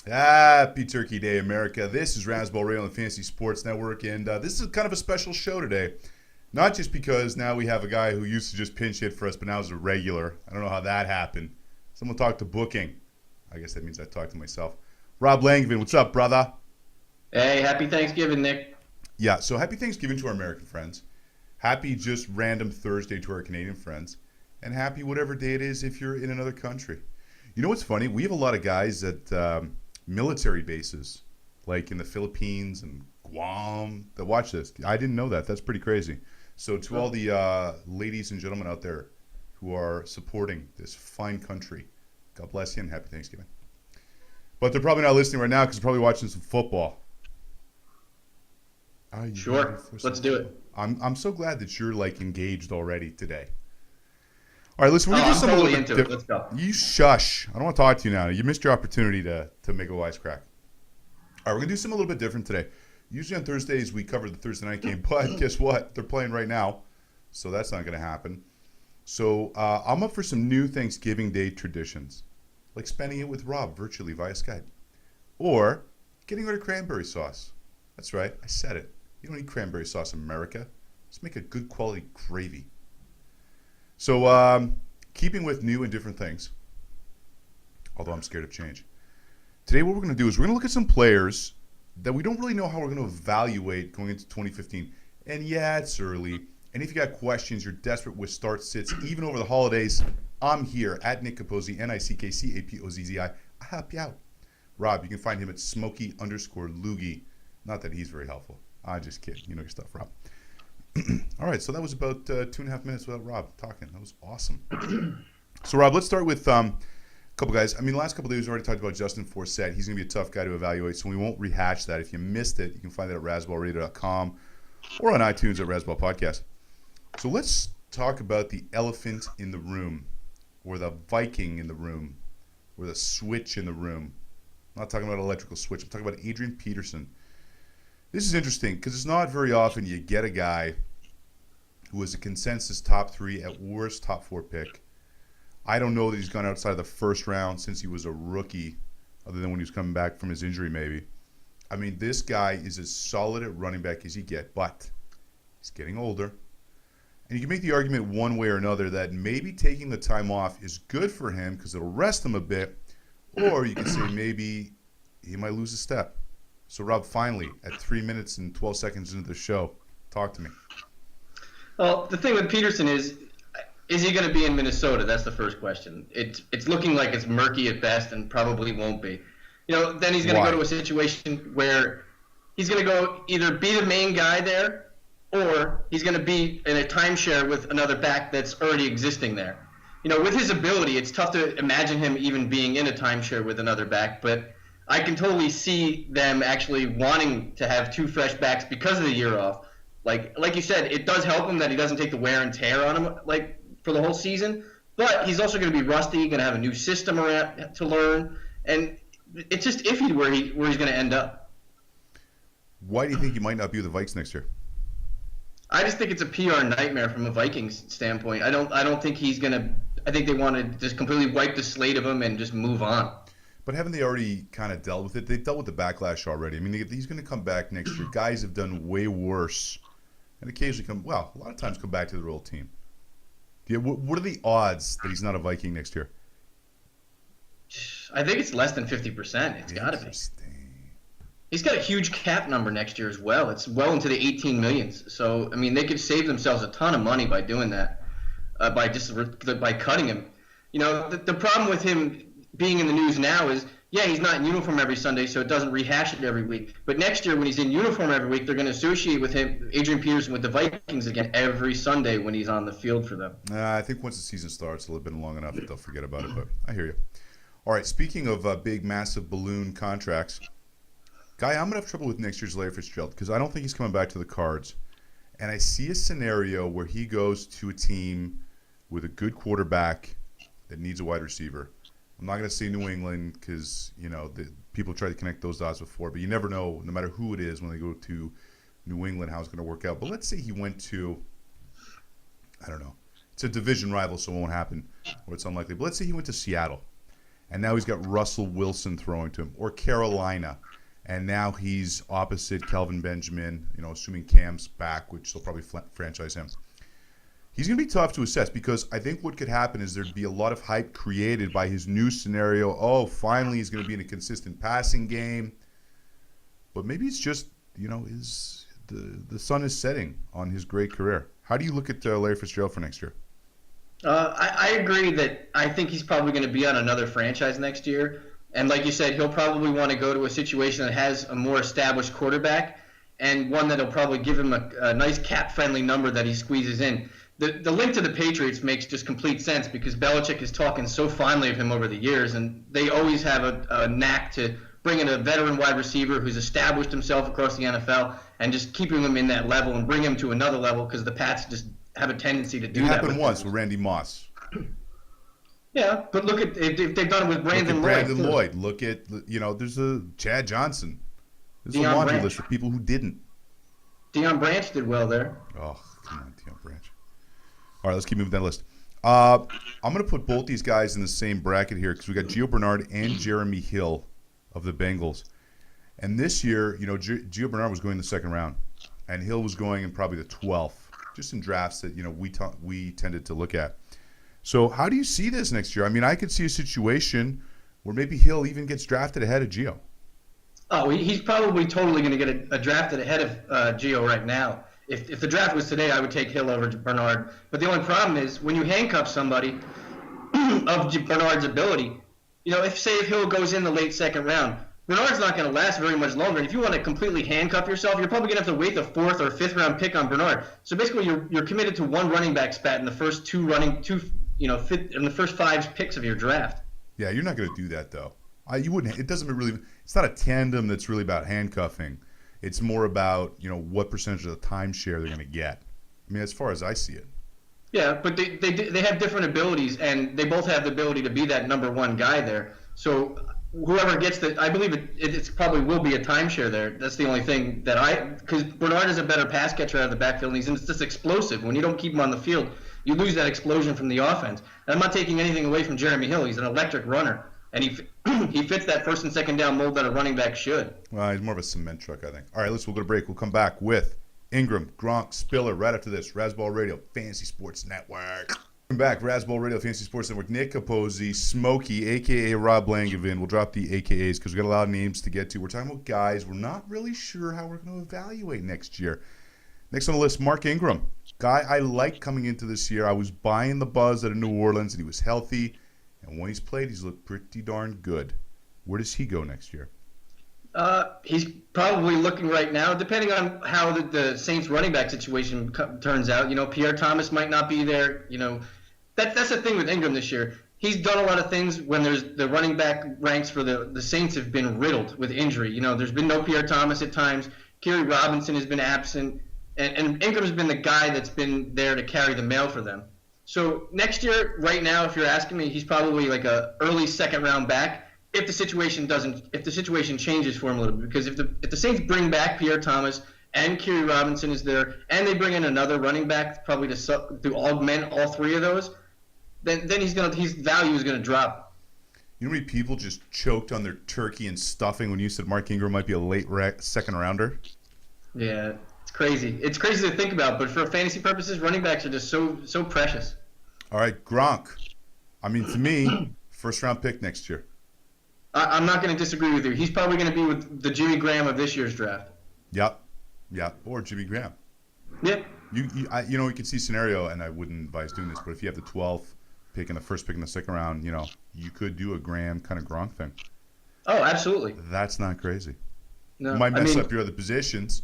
Happy Turkey Day, America. This is Razzball Radio on the Fantasy Sports Network, and this is kind of a special show today. Not just because now we have a guy who used to just pinch hit for us, but now is a regular. I don't know how that happened. Someone talked to booking. I guess that means I talked to myself. Rob Langevin, what's up, brother? Hey, happy Thanksgiving, Nick. Yeah, so happy Thanksgiving to our American friends. Happy just random Thursday to our Canadian friends. And happy whatever day it is if you're in another country. You know what's funny? We have a lot of guys at military bases, like in the Philippines and Guam, that watch this. I didn't know that. That's pretty crazy. So to all the ladies and gentlemen out there who are supporting this fine country, God bless you and happy Thanksgiving. But they're probably not listening right now because they're probably watching some football. Sure, let's do it. I'm so glad that you're like engaged already today. All right, listen, we're Oh, gonna do I'm something totally a little into bit it. Let's go. You shush. I don't want to talk to you now. You missed your opportunity to make a wisecrack. All right, we're gonna do something a little bit different today. Usually on Thursdays we cover the Thursday night game, but guess what? They're playing right now, so that's not gonna happen. So I'm up for some new Thanksgiving Day traditions, like spending it with Rob virtually via Skype, or getting rid of cranberry sauce. That's right, I said it. You don't need cranberry sauce in America. Let's make a good quality gravy. So, keeping with new and different things, although I'm scared of change. Today what we're going to do is we're going to look at some players that we don't really know how we're going to evaluate going into 2015. And yeah, it's early. And if you got questions, you're desperate with start sits, even over the holidays, I'm here at Nick Capozzi, NickCapozzi. I'll help you out. Rob, you can find him at Smokey_Loogie. Not that he's very helpful. I just kid. You know your stuff, Rob. All right, so that was about 2.5 minutes without Rob talking. That was awesome. So, Rob, let's start with a couple guys. I mean, the last couple of days we already talked about Justin Forsett. He's going to be a tough guy to evaluate, so we won't rehash that. If you missed it, you can find it at razzballradio.com or on iTunes at Razzball Podcast. So let's talk about the elephant in the room, or the Viking in the room, or the switch in the room. I'm not talking about an electrical switch. I'm talking about Adrian Peterson. This is interesting because it's not very often you get a guy who is a consensus top 3, at worst top 4 pick. I don't know that he's gone outside of the first round since he was a rookie, other than when he was coming back from his injury maybe. I mean, this guy is as solid at running back as you get, but he's getting older. And you can make the argument one way or another that maybe taking the time off is good for him because it'll rest him a bit, or you can say maybe he might lose a step. So, Rob, finally, at 3 minutes and 12 seconds into the show, talk to me. Well, the thing with Peterson is he going to be in Minnesota? That's the first question. It's looking like it's murky at best and probably won't be. You know, then he's going to go to a situation where he's going to go either be the main guy there or he's going to be in a timeshare with another back that's already existing there. You know, with his ability, it's tough to imagine him even being in a timeshare with another back, but I can totally see them actually wanting to have 2 fresh backs because of the year off. Like you said, it does help him that he doesn't take the wear and tear on him like for the whole season. But he's also going to be rusty, going to have a new system around to learn, and it's just iffy where he's going to end up. Why do you think he might not be with the Vikes next year? I just think it's a PR nightmare from a Vikings standpoint. I don't think he's going to. I think they want to just completely wipe the slate of him and just move on. But haven't they already kind of dealt with it? They've dealt with the backlash already. I mean, he's going to come back next year. Guys have done way worse and occasionally a lot of times come back to the real team. Yeah, what are the odds that he's not a Viking next year? I think it's less than 50%. It's got to be. He's got a huge cap number next year as well. It's well into the 18 millions. So, I mean, they could save themselves a ton of money by doing that, by cutting him. You know, the problem with him being in the news now is, yeah, he's not in uniform every Sunday, so it doesn't rehash it every week. But next year, when he's in uniform every week, they're going to associate with him, Adrian Peterson, with the Vikings again every Sunday when he's on the field for them. I think once the season starts, it'll have been long enough that they'll forget about it, but I hear you. All right, speaking of big, massive balloon contracts, guy I'm going to have trouble with next year's Larry Fitzgerald because I don't think he's coming back to the Cards. And I see a scenario where he goes to a team with a good quarterback that needs a wide receiver. I'm not going to say New England because, you know, people try to connect those dots before, but you never know, no matter who it is, when they go to New England, how it's going to work out. But let's say he went to, I don't know, it's a division rival, so it won't happen, or it's unlikely. But let's say he went to Seattle, and now he's got Russell Wilson throwing to him, or Carolina, and now he's opposite Kelvin Benjamin, assuming Cam's back, which they'll probably franchise him. He's going to be tough to assess because I think what could happen is there'd be a lot of hype created by his new scenario. Oh, finally he's going to be in a consistent passing game. But maybe it's just, the sun is setting on his great career. How do you look at Larry Fitzgerald for next year? I agree that I think he's probably going to be on another franchise next year. And like you said, he'll probably want to go to a situation that has a more established quarterback and one that'll probably give him a nice cap-friendly number that he squeezes in. The link to the Patriots makes just complete sense because Belichick is talking so fondly of him over the years, and they always have a knack to bring in a veteran wide receiver who's established himself across the NFL and just keeping him in that level and bring him to another level because the Pats just have a tendency to do that. It happened once with Randy Moss. Yeah, but look at if they've done it with Brandon Lloyd. Look at there's a Chad Johnson. There's Deion a laundry Branch. list of people who didn't. Deion Branch did well there. Oh, come on, Deion Branch. All right, let's keep moving down the list. I'm going to put both these guys in the same bracket here because we got Gio Bernard and Jeremy Hill of the Bengals. And this year, Gio Bernard was going in the second round, and Hill was going in probably the 12th, just in drafts that we tended to look at. So how do you see this next year? I mean, I could see a situation where maybe Hill even gets drafted ahead of Gio. Oh, he's probably totally going to get a drafted ahead of Gio right now. If the draft was today, I would take Hill over Bernard. But the only problem is when you handcuff somebody of Bernard's ability, if Hill goes in the late second round, Bernard's not going to last very much longer. And if you want to completely handcuff yourself, you're probably going to have to wait the fourth or fifth round pick on Bernard. So basically, you're committed to one running back spot in the first in the first 5 picks of your draft. Yeah, you're not going to do that though. You wouldn't. It doesn't really. It's not a tandem that's really about handcuffing. It's more about what percentage of the timeshare they're going to get. I mean, as far as I see it. Yeah, but they have different abilities, and they both have the ability to be that number one guy there. So whoever gets I believe it probably will be a timeshare there. That's the only thing because Bernard is a better pass catcher out of the backfield, and he's just explosive. When you don't keep him on the field, you lose that explosion from the offense. And I'm not taking anything away from Jeremy Hill. He's an electric runner. And he fits that first and second down mold that a running back should. Well, he's more of a cement truck, I think. All right, we'll go to break. We'll come back with Ingram, Gronk, Spiller right after this. Razzball Radio, Fantasy Sports Network. Welcome back, Razzball Radio, Fantasy Sports Network. Nick Capozzi, Smokey, a.k.a. Rob Langevin. We'll drop the AKAs because we've got a lot of names to get to. We're talking about guys we're not really sure how we're going to evaluate next year. Next on the list, Mark Ingram. Guy I liked coming into this year. I was buying the buzz out of New Orleans, and he was healthy. And when he's played, he's looked pretty darn good. Where does he go next year? He's probably looking right now, depending on how the Saints running back situation turns out. Pierre Thomas might not be there. That's the thing with Ingram this year. He's done a lot of things when there's the running back ranks for the Saints have been riddled with injury. There's been no Pierre Thomas at times. Kerry Robinson has been absent. And Ingram's been the guy that's been there to carry the mail for them. So next year, right now, if you're asking me, he's probably like a early second round back if the situation changes for him a little bit. Because if the Saints bring back Pierre Thomas and Kerry Robinson is there, and they bring in another running back probably to augment all three of those, then his value is gonna drop. You know how many people just choked on their turkey and stuffing when you said Mark Ingram might be a late second rounder? Yeah. Crazy. It's crazy to think about, but for fantasy purposes, running backs are just so precious. All right, Gronk. I mean, to me, first round pick next year. I'm not going to disagree with you. He's probably going to be with the Jimmy Graham of this year's draft. Yep. Or Jimmy Graham. Yep. You can see scenario, and I wouldn't advise doing this, but if you have the 12th pick and the first pick in the second round, you could do a Graham kind of Gronk thing. Oh, absolutely. That's not crazy. No, it might mess up your other positions.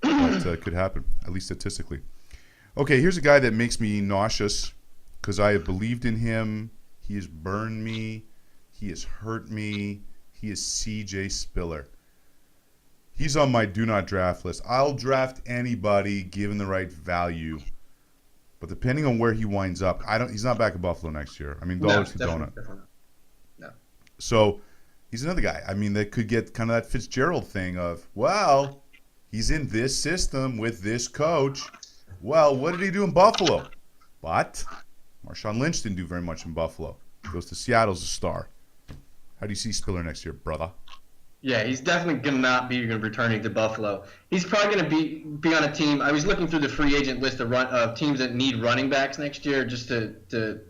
But could happen, at least statistically. Okay, here's a guy that makes me nauseous because I have believed in him. He has burned me. He has hurt me. He is C.J. Spiller. He's on my do not draft list. I'll draft anybody given the right value. But depending on where he winds up, he's not back at Buffalo next year. I mean, dollars to donut. No. So he's another guy. I mean, that could get kind of that Fitzgerald thing of, well, he's in this system with this coach. Well, what did he do in Buffalo? But Marshawn Lynch didn't do very much in Buffalo. He goes to Seattle as a star. How do you see Spiller next year, brother? Yeah, he's definitely going to not be returning to Buffalo. He's probably going to be on a team. I was looking through the free agent list of teams that need running backs next year just to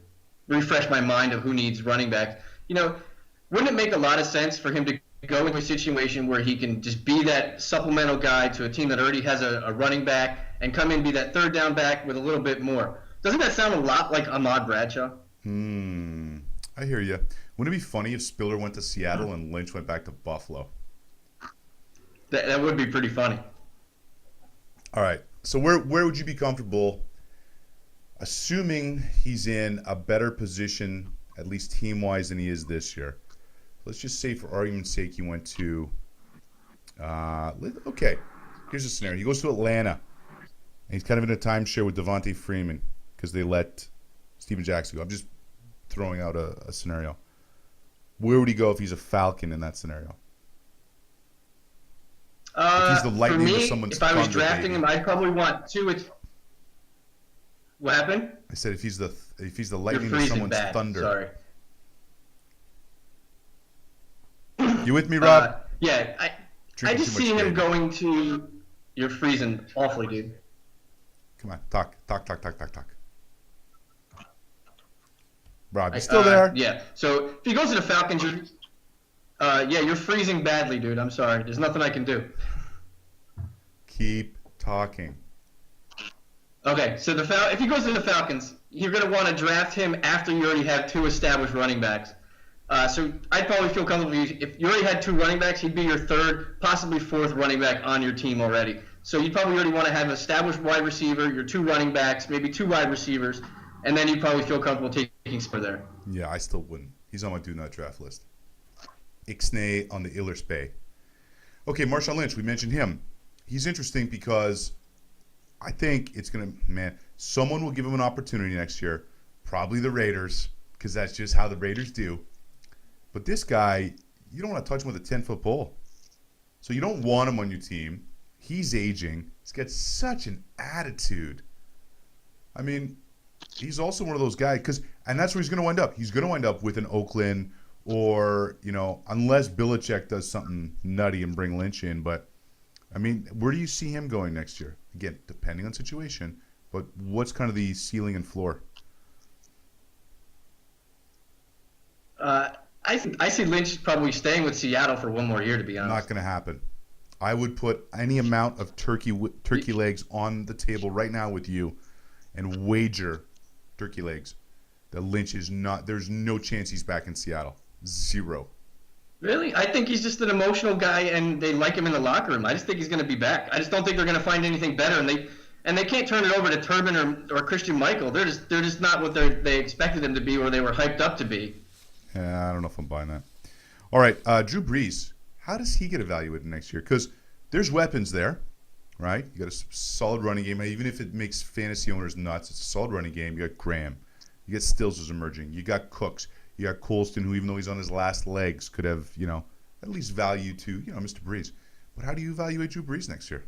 refresh my mind of who needs running backs. Wouldn't it make a lot of sense for him to go into a situation where he can just be that supplemental guy to a team that already has a running back and come in and be that third down back with a little bit more? Doesn't that sound a lot like Ahmad Bradshaw? I hear you. Wouldn't it be funny if Spiller went to Seattle and Lynch went back to Buffalo? That would be pretty funny. All right. So where would you be comfortable, assuming he's in a better position, at least team-wise, than he is this year? Let's just say, for argument's sake, he went to okay, here's a scenario. He goes to Atlanta, and he's kind of in a timeshare with Devontae Freeman because they let Steven Jackson go. I'm just throwing out a scenario. Where would he go if he's a Falcon in that scenario? If he's the lightning for me, to someone's if I was thunder, drafting baby. him, I'd probably want two. What happened? I said if he's the You're lightning to freezing someone's bad. thunder. Sorry. You with me, Rob? Yeah, I Drinking just too much see him Gatorade. going to. You're freezing awfully, dude. Come on, talk. Rob, you still there? Yeah. So if he goes to the Falcons, you're freezing badly, dude. I'm sorry. There's nothing I can do. Keep talking. Okay, so if he goes to the Falcons, you're going to want to draft him after you already have two established running backs. So I'd probably feel comfortable if you already had two running backs, he'd be your third, possibly fourth running back on your team already. So you'd probably already want to have an established wide receiver, your two running backs, maybe two wide receivers, and then you'd probably feel comfortable taking Spur there. Yeah, I still wouldn't. He's on my do not draft list. Ixnay on the Illers Bay. Okay, Marshawn Lynch, we mentioned him. He's interesting because I think it's going to, someone will give him an opportunity next year. Probably the Raiders, because that's just how the Raiders do. But this guy, you don't want to touch him with a 10-foot pole. So you don't want him on your team. He's aging. He's got such an attitude. I mean, he's also one of those guys, and that's where he's going to wind up. He's going to wind up with an Oakland or, unless Belichick does something nutty and bring Lynch in. But, I mean, where do you see him going next year? Again, depending on situation. But what's kind of the ceiling and floor? I see Lynch probably staying with Seattle for one more year, to be honest. Not going to happen. I would put any amount of turkey legs on the table right now with you and wager turkey legs that Lynch is not – there's no chance he's back in Seattle. Zero. Really? I think he's just an emotional guy, and they like him in the locker room. I just think he's going to be back. I just don't think they're going to find anything better, and they can't turn it over to Turbin or Christian Michael. They're just not what they expected them to be or they were hyped up to be. Yeah, I don't know if I'm buying that. All right, Drew Brees. How does he get evaluated next year? Because there's weapons there, right? You got a solid running game. Even if it makes fantasy owners nuts, it's a solid running game. You got Graham. You got Stills who's emerging. You got Cooks. You got Colston, who even though he's on his last legs, could have, at least value to, Mr. Brees. But how do you evaluate Drew Brees next year?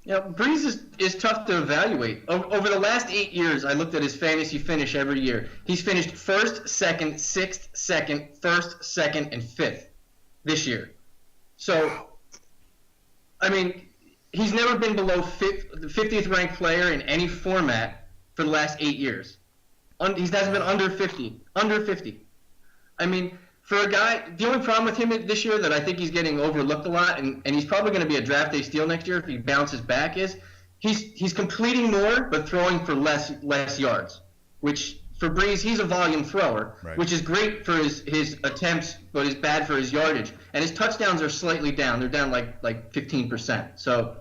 Yeah, Brees is tough to evaluate. Over the last 8 years, I looked at his fantasy finish every year. He's finished first, second, sixth, second, first, second, and fifth this year. So, I mean, he's never been below the 50th ranked player in any format for the last 8 years. He hasn't been under 50. Under 50. I mean, for a guy, the only problem with him this year that I think he's getting overlooked a lot, and he's probably going to be a draft day steal next year if he bounces back, is he's completing more but throwing for less yards. Which for Brees, he's a volume thrower, right, which is great for his attempts, but is bad for his yardage. And his touchdowns are slightly down; they're down like 15%. So,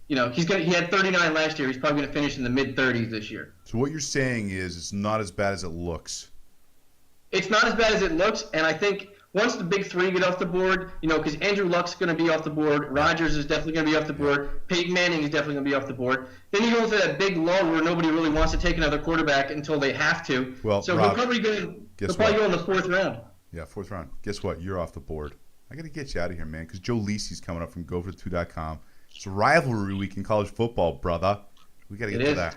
he had 39 last year. He's probably going to finish in the mid-30s this year. So what you're saying is it's not as bad as it looks. It's not as bad as it looks, and I think once the big three get off the board, because Andrew Luck's going to be off the board, Rodgers is definitely going to be off the board, Peyton Manning is definitely going to be off the board. Then you go into that big lull where nobody really wants to take another quarterback until they have to. Well, so Rob, he'll probably go in the fourth round. Yeah, fourth round. Guess what? You're off the board. I got to get you out of here, man, because Joe Lisi's coming up from Gopher2.com. It's rivalry week in college football, brother. We got to get to that.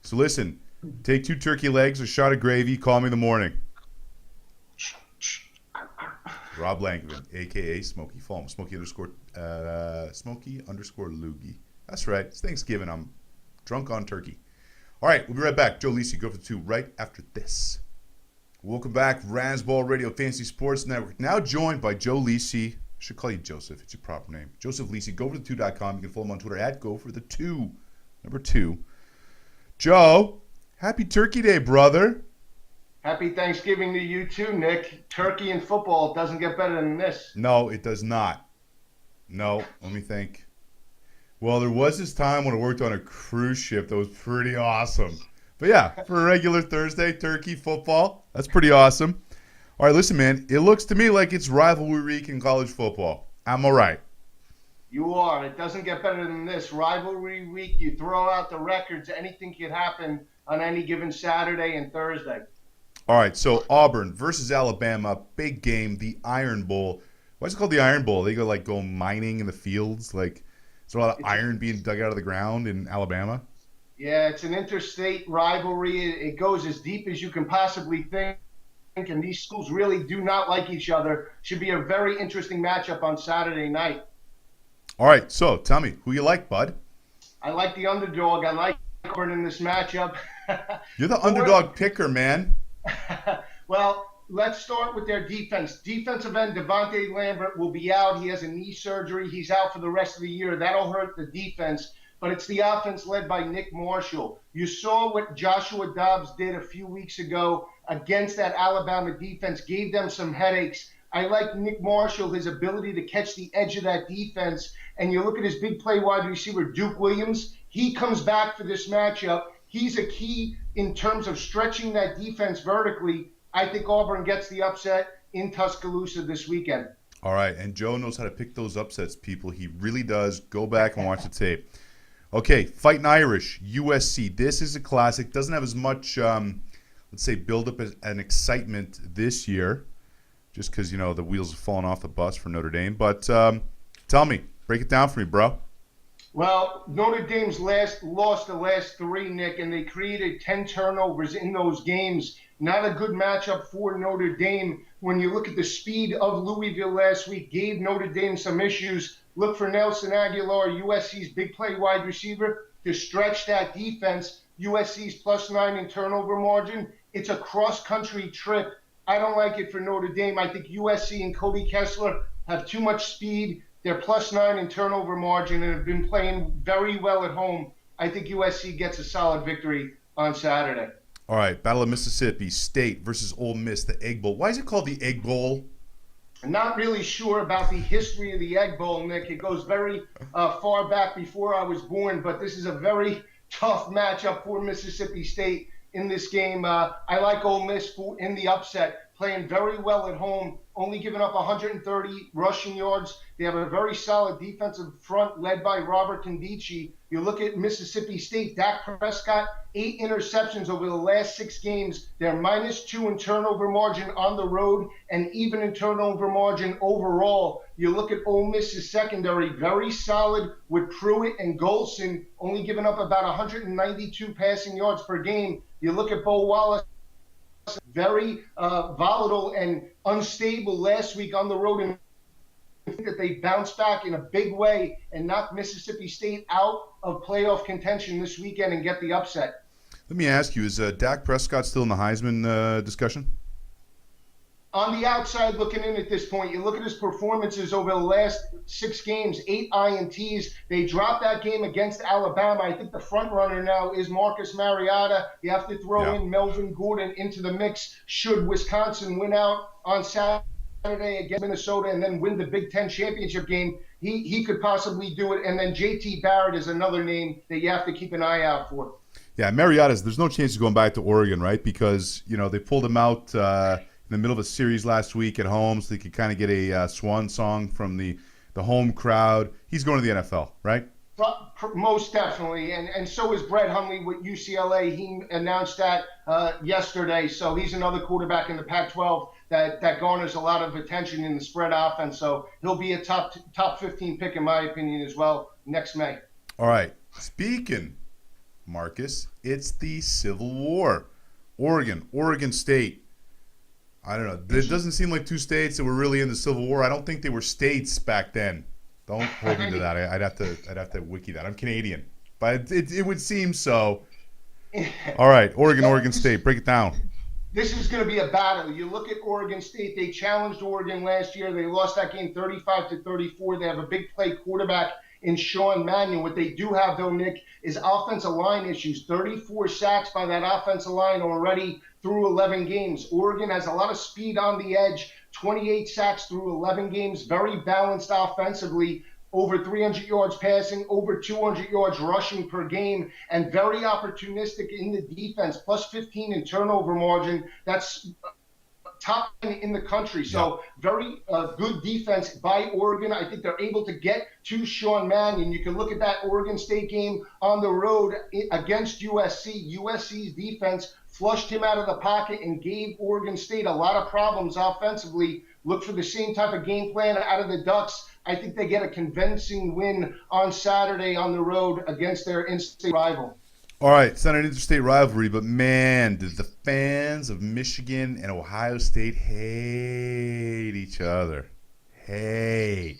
So listen, take 2 turkey legs, a shot of gravy, call me in the morning. Rob Langevin, a.k.a. Smokey. Follow him, Smokey underscore Loogie. That's right. It's Thanksgiving. I'm drunk on turkey. All right, we'll be right back. Joe Lisi, go for the 2 right after this. Welcome back. Razzball Radio Fantasy Sports Network. Now joined by Joe Lisi. I should call you Joseph. It's your proper name. Joseph Lisi. Go for the 2.com. You can follow him on Twitter at Go for the 2. Number 2. Joe, happy Turkey Day, brother. Happy Thanksgiving to you too, Nick. Turkey and football doesn't get better than this. No, it does not. No, let me think. Well, there was this time when I worked on a cruise ship that was pretty awesome. But yeah, for a regular Thursday, turkey, football, that's pretty awesome. All right, listen, man, it looks to me like it's rivalry week in college football. I'm all right. You are. It doesn't get better than this. Rivalry week, you throw out the records, anything can happen on any given Saturday and Thursday. All right, so Auburn versus Alabama, big game, the Iron Bowl. Why is it called the Iron Bowl? They go mining in the fields? Like, is there a lot of iron being dug out of the ground in Alabama? Yeah, it's an interstate rivalry. It goes as deep as you can possibly think, and these schools really do not like each other. Should be a very interesting matchup on Saturday night. All right, so tell me, who you like, bud? I like the underdog. I like Auburn in this matchup. You're the underdog picker, man. Well, let's start with their defense. Defensive end Devontae Lambert will be out. He has a knee surgery. He's out for the rest of the year. That'll hurt the defense. But it's the offense led by Nick Marshall. You saw what Joshua Dobbs did a few weeks ago against that Alabama defense, gave them some headaches. I like Nick Marshall, his ability to catch the edge of that defense. And you look at his big play wide receiver, Duke Williams. He comes back for this matchup. He's a key in terms of stretching that defense vertically. I think Auburn gets the upset in Tuscaloosa this weekend. All right, and Joe knows how to pick those upsets, people. He really does. Go back and watch the tape. Okay, Fighting Irish, USC. This is a classic. Doesn't have as much, let's say, build-up and excitement this year, just because, the wheels have fallen off the bus for Notre Dame. But tell me, break it down for me, bro. Well, Notre Dame's lost the last 3, Nick, and they created 10 turnovers in those games. Not a good matchup for Notre Dame. When you look at the speed of Louisville last week, gave Notre Dame some issues. Look for Nelson Aguilar, USC's big play wide receiver, to stretch that defense. USC's +9 in turnover margin. It's a cross-country trip. I don't like it for Notre Dame. I think USC and Cody Kessler have too much speed. They're +9 in turnover margin and have been playing very well at home. I think USC gets a solid victory on Saturday. All right, Battle of Mississippi State versus Ole Miss, the Egg Bowl. Why is it called the Egg Bowl? I'm not really sure about the history of the Egg Bowl, Nick. It goes very far back before I was born, but this is a very tough matchup for Mississippi State in this game. I like Ole Miss in the upset, playing very well at home, only giving up 130 rushing yards. They have a very solid defensive front led by Robert Nkemdiche. You look at Mississippi State, Dak Prescott, 8 interceptions over the last 6 games. They're -2 in turnover margin on the road and even in turnover margin overall. You look at Ole Miss's secondary, very solid with Pruitt and Golson, only giving up about 192 passing yards per game. You look at Bo Wallace, very volatile and unstable last week on the road, and I think that they bounced back in a big way and knocked Mississippi State out of playoff contention this weekend and get the upset. Let me ask you, is Dak Prescott still in the Heisman discussion? On the outside looking in at this point, you look at his performances over the last 6 games, 8 INTs. They dropped that game against Alabama. I think the front runner now is Marcus Mariota. You have to throw in Melvin Gordon into the mix should Wisconsin win out on Saturday against Minnesota and then win the Big Ten championship game. He could possibly do it. And then JT Barrett is another name that you have to keep an eye out for. Yeah, Mariota's, there's no chance of going back to Oregon, right? Because, they pulled him out in the middle of a series last week at home so they could kind of get a swan song from the home crowd. He's going to the NFL, right? Most definitely. And so is Brett Hundley with UCLA. He announced that yesterday. So he's another quarterback in the Pac-12 that garners a lot of attention in the spread offense. So he'll be a top 15 pick, in my opinion, as well next May. All right. Speaking, Marcus, it's the Civil War. Oregon State. I don't know. It doesn't seem like two states that were really in the Civil War. I don't think they were states back then. Don't hold me to that. I'd have to wiki that. I'm Canadian, but it would seem so. All right, Oregon State. Break it down. This is going to be a battle. You look at Oregon State. They challenged Oregon last year. They lost that game 35-34. They have a big play quarterback in Sean Mannion. What they do have, though, Nick, is offensive line issues. 34 sacks by that offensive line already through 11 games. Oregon has a lot of speed on the edge. 28 sacks through 11 games. Very balanced offensively. Over 300 yards passing, over 200 yards rushing per game, and very opportunistic in the defense, plus 15 in turnover margin. That's top in the country. So very good defense by Oregon. I think they're able to get to Sean Mannion. You can look at that Oregon State game on the road against USC. USC's defense flushed him out of the pocket and gave Oregon State a lot of problems offensively. Look for the same type of game plan out of the Ducks. I think they get a convincing win on Saturday on the road against their in-state rival. All right, it's not an interstate rivalry, but man, did the fans of Michigan and Ohio State hate each other. Hate.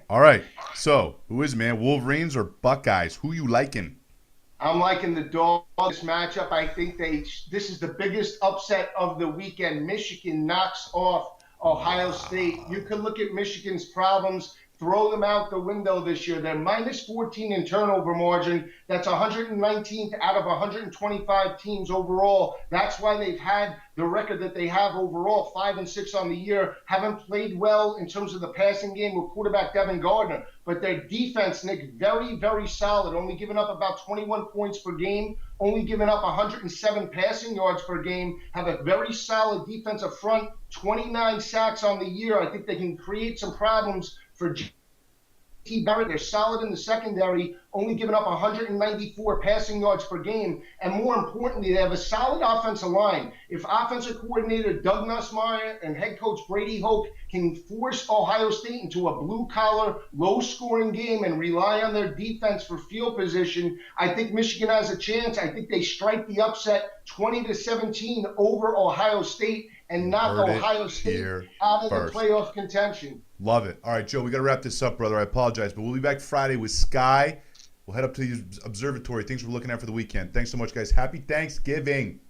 All right, so who is it, man? Wolverines or Buckeyes? Who you liking? I'm liking the Dogs matchup. I think this is the biggest upset of the weekend. Michigan knocks off Ohio State. You can look at Michigan's problems, throw them out the window this year. They're minus 14 in turnover margin. That's 119th out of 125 teams overall. That's why they've had the record that they have overall, 5-6 on the year. Haven't played well in terms of the passing game with quarterback Devin Gardner. But their defense, Nick, very, very solid. Only giving up about 21 points per game. Only giving up 107 passing yards per game. Have a very solid defensive front. 29 sacks on the year. I think they can create some problems for T. Barrett. They're solid in the secondary, only giving up 194 passing yards per game. And more importantly, they have a solid offensive line. If offensive coordinator Doug Nussmeier and head coach Brady Hoke can force Ohio State into a blue-collar, low-scoring game and rely on their defense for field position, I think Michigan has a chance. I think they strike the upset 20-17 over Ohio State and knock Ohio State out of the playoff contention. Love it. All right, Joe, we got to wrap this up, brother. I apologize, but we'll be back Friday with Sky. We'll head up to the observatory, things we're looking at for the weekend. Thanks so much, guys. Happy Thanksgiving.